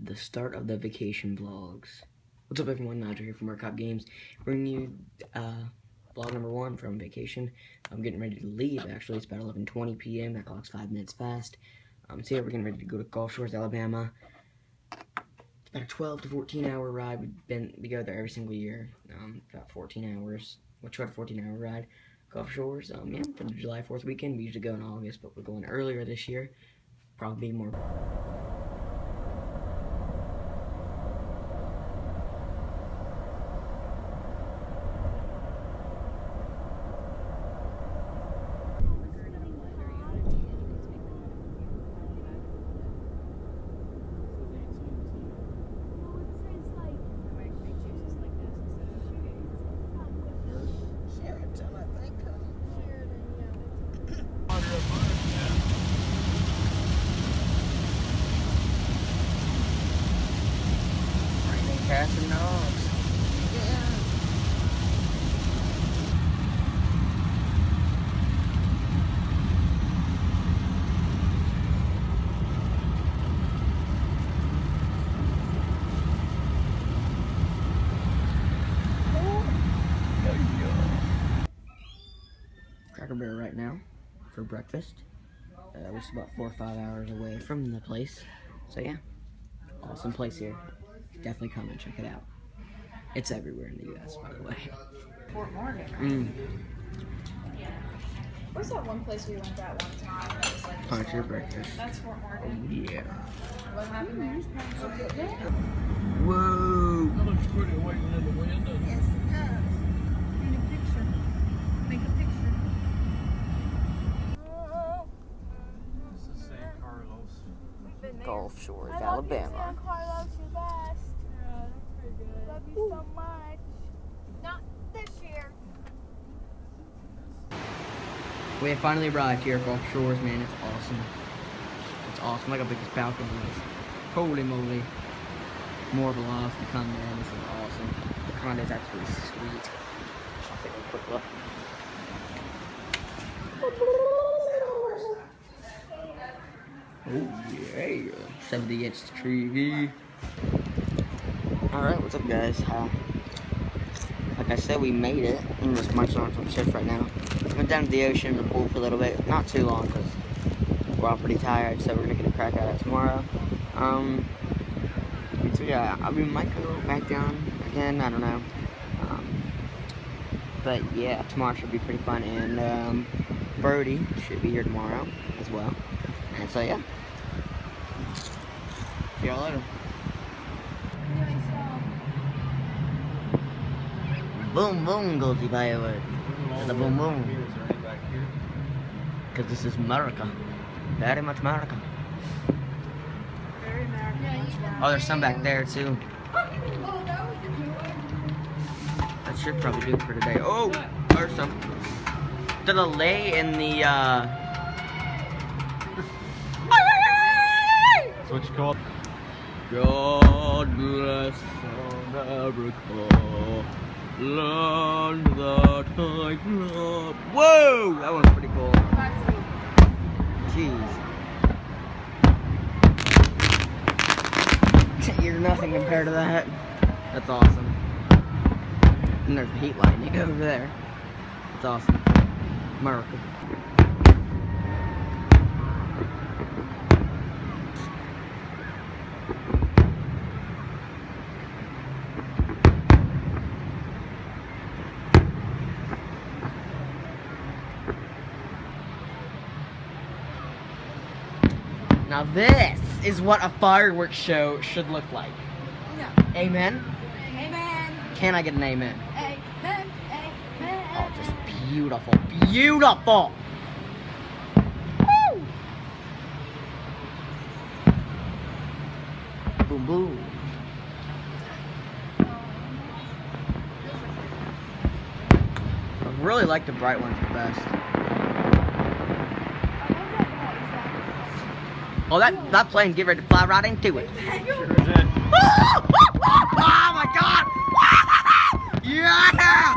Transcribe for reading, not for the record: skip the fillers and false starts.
the start of the vacation vlogs. What's up, everyone? Nigel here from MerCop Games, bringing you vlog number 1 from vacation. I'm getting ready to leave. Actually, it's about 11:20 p.m. That clock's 5 minutes fast. So yeah, we're getting ready to go to Gulf Shores, Alabama. It's about a 12 to 14 hour ride. We go there every single year. About 14 hours. We'll try a 14-hour ride. Gulf Shores. Yeah, for the July 4th weekend. We usually go in August, but we're going earlier this year. Probably more. Cats and dogs. Yeah. Cracker Barrel right now for breakfast. We're just about 4 or 5 hours away from the place. So yeah, awesome place here. Definitely come and check it out. It's everywhere in the U.S., by the way. Fort Morgan. Where's that one place we went at one time? That was like Punch your breakfast. That's Fort Morgan. Oh, yeah. What happened there? Whoa! That looks pretty waiting in the wind, doesn't it? Yes, it does. Paint a picture. Make a picture. This is San Carlos. Gulf Shores, Alabama. San Carlos, you're best. Yeah, that's pretty good. Love you so much. Not this year. We have finally arrived here at Gulf Shores, man. It's awesome. It's awesome. Look how big this balcony is. Holy moly. More vlogs to come, man. This is awesome. The condo is actually sweet. I'll take a quick look. Oh, yeah. 70-inch TV. Alright, what's up, guys? Like I said, we made it. I'm just munching on some chips right now. Went down to the ocean, the pool for a little bit. Not too long, because we're all pretty tired, so we're going to get a crack at it tomorrow. So yeah, we might go back down again, I don't know. But yeah, tomorrow should be pretty fun, and Brody should be here tomorrow as well. And so yeah. See y'all later. Boom boom goes the firework. The boom boom. Because this is America. Very much America. Very American. Oh, there's some back there too. That should probably do it for today. Oh, there's some. The delay in the That's what you call it. God bless America, land that I love. Whoa, that one's pretty cool. Jeez. You're nothing compared to that. That's awesome. And there's the heat lightning over there. That's awesome. America. Now this is what a fireworks show should look like. Yeah. Amen? Amen. Can I get an amen? Amen. Amen. Oh, just beautiful. Beautiful! Woo! Boom boom. I really like the bright ones the best. Oh, that plane's getting ready to fly right into it. Sure did. Oh my God! Yeah!